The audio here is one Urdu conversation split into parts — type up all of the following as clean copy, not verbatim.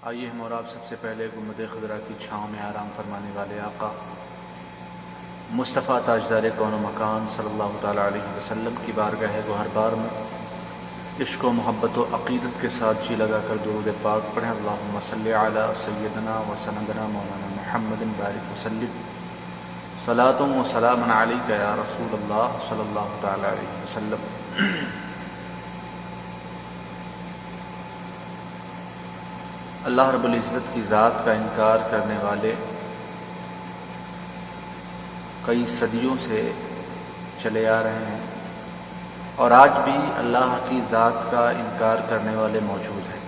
آئیے ہم اور آپ سب سے پہلے گنبد خضرا کی چھاؤں میں آرام فرمانے والے آقا مصطفیٰ تاجدار کون و مکان صلی اللہ تعالیٰ علیہ وسلم کی بارگاہ گوہر بار میں عشق و محبت و عقیدت کے ساتھ جی لگا کر درود پاک پڑھیں۔ اللہم صلی علی سیدنا و سندنا مولانا محمد بارک وسلم صلاۃ و سلام علیک یا رسول اللہ صلی اللہ تعالیٰ علیہ وسلم۔ اللہ رب العزت کی ذات کا انکار کرنے والے کئی صدیوں سے چلے آ رہے ہیں اور آج بھی اللہ کی ذات کا انکار کرنے والے موجود ہیں۔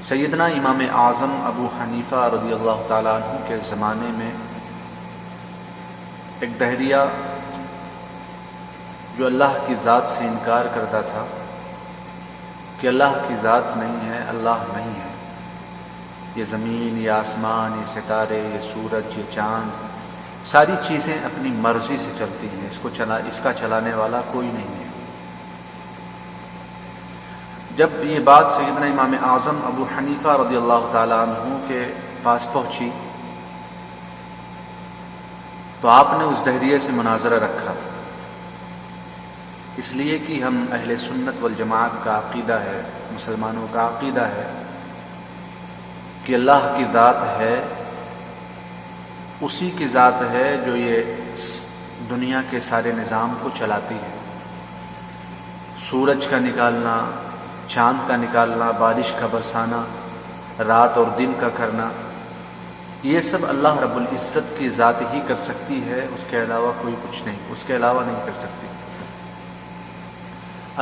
سیدنا امام اعظم ابو حنیفہ رضی اللہ تعالیٰ عنہ کے زمانے میں ایک دہریہ جو اللہ کی ذات سے انکار کرتا تھا کہ اللہ کی ذات نہیں ہے، اللہ نہیں ہے، یہ زمین، یہ آسمان، یہ ستارے، یہ سورج، یہ چاند، ساری چیزیں اپنی مرضی سے چلتی ہیں، اس کا چلانے والا کوئی نہیں ہے۔ جب یہ بات سیدنا امام اعظم ابو حنیفہ رضی اللہ تعالیٰ عنہ کے پاس پہنچی تو آپ نے اس دہریے سے مناظرہ رکھا، اس لیے کہ ہم اہل سنت والجماعت کا عقیدہ ہے، مسلمانوں کا عقیدہ ہے کہ اللہ کی ذات ہے، اسی کی ذات ہے جو یہ دنیا کے سارے نظام کو چلاتی ہے۔ سورج کا نکالنا، چاند کا نکالنا، بارش کا برسانا، رات اور دن کا کرنا، یہ سب اللہ رب العزت کی ذات ہی کر سکتی ہے، اس کے علاوہ کوئی کچھ نہیں، اس کے علاوہ نہیں کر سکتی۔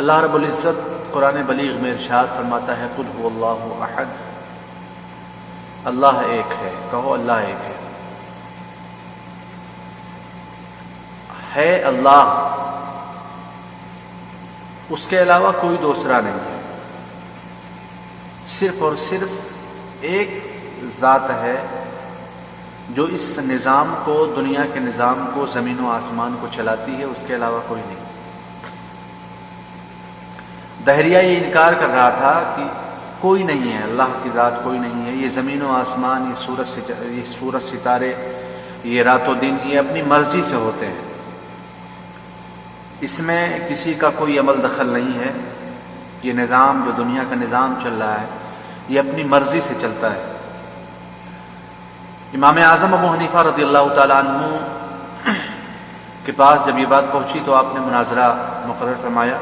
اللہ رب العزت قرآن بلیغ میں ارشاد فرماتا ہے قل هو اللہ احد، اللہ ایک ہے، کہو اللہ ایک ہے اللہ، اس کے علاوہ کوئی دوسرا نہیں ہے، صرف اور صرف ایک ذات ہے جو اس نظام کو، دنیا کے نظام کو، زمین و آسمان کو چلاتی ہے، اس کے علاوہ کوئی نہیں۔ دہریہ یہ انکار کر رہا تھا کہ کوئی نہیں ہے، اللہ کی ذات کوئی نہیں ہے، یہ زمین و آسمان، یہ سورج ستارے، یہ رات و دن، یہ اپنی مرضی سے ہوتے ہیں، اس میں کسی کا کوئی عمل دخل نہیں ہے۔ یہ نظام جو دنیا کا نظام چل رہا ہے یہ اپنی مرضی سے چلتا ہے۔ امام اعظم ابو حنیفہ رضی اللہ تعالیٰ عنہ کے پاس جب یہ بات پہنچی تو آپ نے مناظرہ مقرر فرمایا،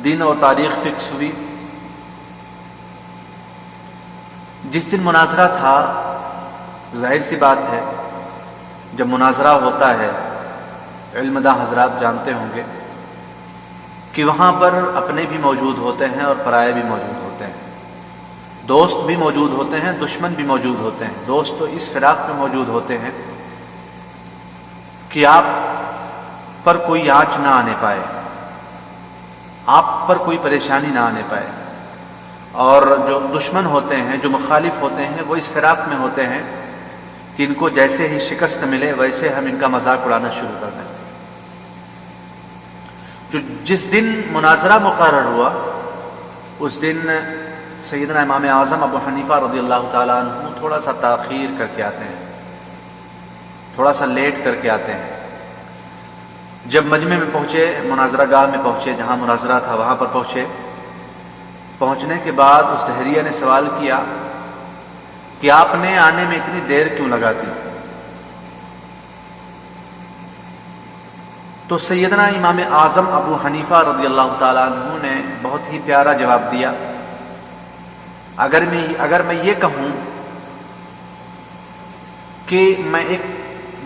دن اور تاریخ فکس ہوئی۔ جس دن مناظرہ تھا، ظاہر سی بات ہے جب مناظرہ ہوتا ہے، علم داں حضرات جانتے ہوں گے کہ وہاں پر اپنے بھی موجود ہوتے ہیں اور پرائے بھی موجود ہوتے ہیں، دوست بھی موجود ہوتے ہیں، دشمن بھی موجود ہوتے ہیں۔ دوست تو اس فراق میں موجود ہوتے ہیں کہ آپ پر کوئی آنچ نہ آنے پائے، آپ پر کوئی پریشانی نہ آنے پائے، اور جو دشمن ہوتے ہیں، جو مخالف ہوتے ہیں، وہ اس فراق میں ہوتے ہیں کہ ان کو جیسے ہی شکست ملے ویسے ہم ان کا مذاق اڑانا شروع کر دیں۔ جس دن مناظرہ مقرر ہوا اس دن سیدنا امام اعظم ابو حنیفہ رضی اللہ تعالیٰ عنہ تھوڑا سا تاخیر کر کے آتے ہیں، تھوڑا سا لیٹ کر کے آتے ہیں۔ جب مجمع میں پہنچے، مناظرہ گاہ میں پہنچے، جہاں مناظرہ تھا وہاں پر پہنچنے کے بعد اس دہریہ نے سوال کیا کہ آپ نے آنے میں اتنی دیر کیوں لگاتی؟ تو سیدنا امام اعظم ابو حنیفہ رضی اللہ تعالیٰ عنہ نے بہت ہی پیارا جواب دیا، اگر میں یہ کہوں کہ میں ایک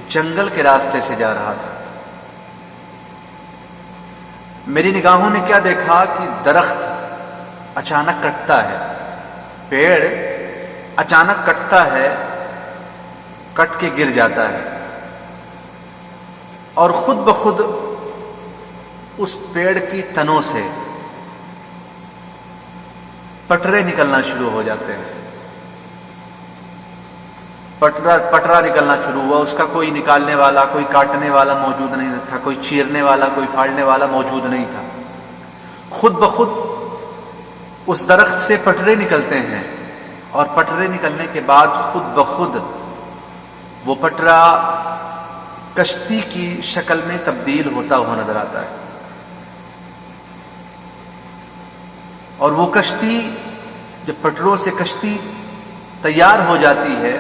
جنگل کے راستے سے جا رہا تھا، میری نگاہوں نے کیا دیکھا کہ درخت اچانک کٹتا ہے، پیڑ اچانک کٹتا ہے، کٹ کے گر جاتا ہے، اور خود بخود اس پیڑ کی تنوں سے پٹرے نکلنا شروع ہو جاتے ہیں، پٹرا نکلنا شروع ہوا، اس کا کوئی نکالنے والا، کوئی کاٹنے والا موجود نہیں تھا، کوئی چیرنے والا، کوئی پھاڑنے والا موجود نہیں تھا، خود بخود اس درخت سے پٹرے نکلتے ہیں، اور پٹرے نکلنے کے بعد خود بخود وہ پٹرا کشتی کی شکل میں تبدیل ہوتا ہوا نظر آتا ہے، اور وہ کشتی جب پٹروں سے کشتی تیار ہو جاتی ہے،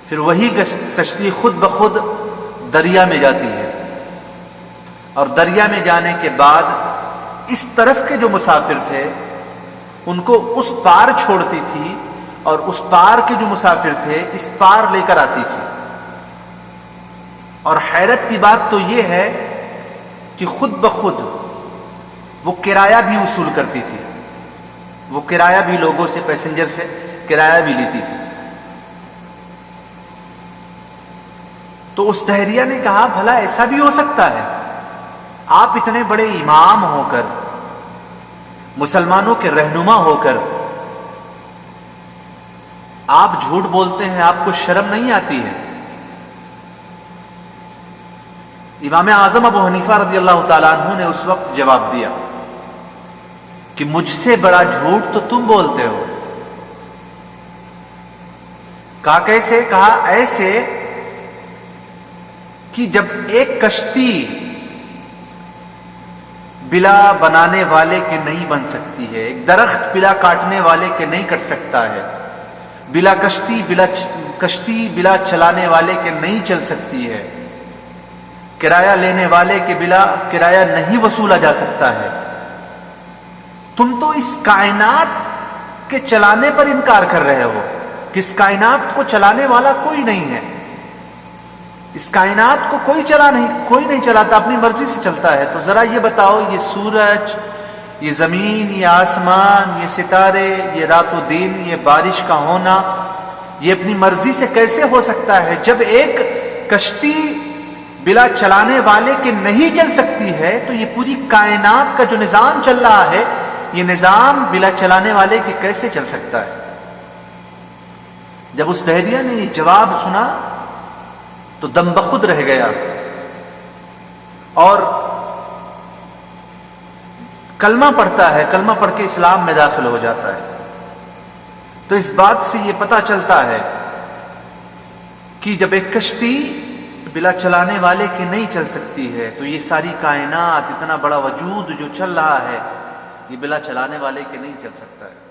پھر وہی کشتی خود بخود دریا میں جاتی ہے، اور دریا میں جانے کے بعد اس طرف کے جو مسافر تھے ان کو اس پار چھوڑتی تھی، اور اس پار کے جو مسافر تھے اس پار لے کر آتی تھی۔ اور حیرت کی بات تو یہ ہے کہ خود بخود وہ کرایہ بھی وصول کرتی تھی، وہ کرایہ بھی لوگوں سے، پیسنجر سے کرایہ بھی لیتی تھی۔ تو اس دہریہ نے کہا بھلا ایسا بھی ہو سکتا ہے؟ آپ اتنے بڑے امام ہو کر، مسلمانوں کے رہنما ہو کر آپ جھوٹ بولتے ہیں، آپ کو شرم نہیں آتی ہے؟ امام اعظم ابو حنیفہ رضی اللہ تعالیٰ عنہ نے اس وقت جواب دیا کہ مجھ سے بڑا جھوٹ تو تم بولتے ہو۔ کہا کیسے؟ کہا ایسے کہ جب ایک کشتی بلا بنانے والے کے نہیں بن سکتی ہے، ایک درخت بلا کاٹنے والے کے نہیں کٹ سکتا ہے، کشتی بلا چلانے والے کے نہیں چل سکتی ہے، کرایہ لینے والے کے بلا کرایہ نہیں وصولا جا سکتا ہے، تم تو اس کائنات کے چلانے پر انکار کر رہے ہو کہ اس کائنات کو چلانے والا کوئی نہیں ہے، اس کائنات کو کوئی نہیں چلاتا، اپنی مرضی سے چلتا ہے۔ تو ذرا یہ بتاؤ، یہ سورج، یہ زمین، یہ آسمان، یہ ستارے، یہ رات و دن، یہ بارش کا ہونا، یہ اپنی مرضی سے کیسے ہو سکتا ہے؟ جب ایک کشتی بلا چلانے والے کے نہیں چل سکتی ہے تو یہ پوری کائنات کا جو نظام چل رہا ہے، یہ نظام بلا چلانے والے کے کیسے چل سکتا ہے؟ جب اس دہریہ نے یہ جواب سنا تو دم بخود رہ گیا، اور کلمہ پڑھتا ہے، کلمہ پڑھ کے اسلام میں داخل ہو جاتا ہے۔ تو اس بات سے یہ پتہ چلتا ہے کہ جب ایک کشتی بلا چلانے والے کے نہیں چل سکتی ہے تو یہ ساری کائنات، اتنا بڑا وجود جو چل رہا ہے، یہ بلا چلانے والے کے نہیں چل سکتا ہے۔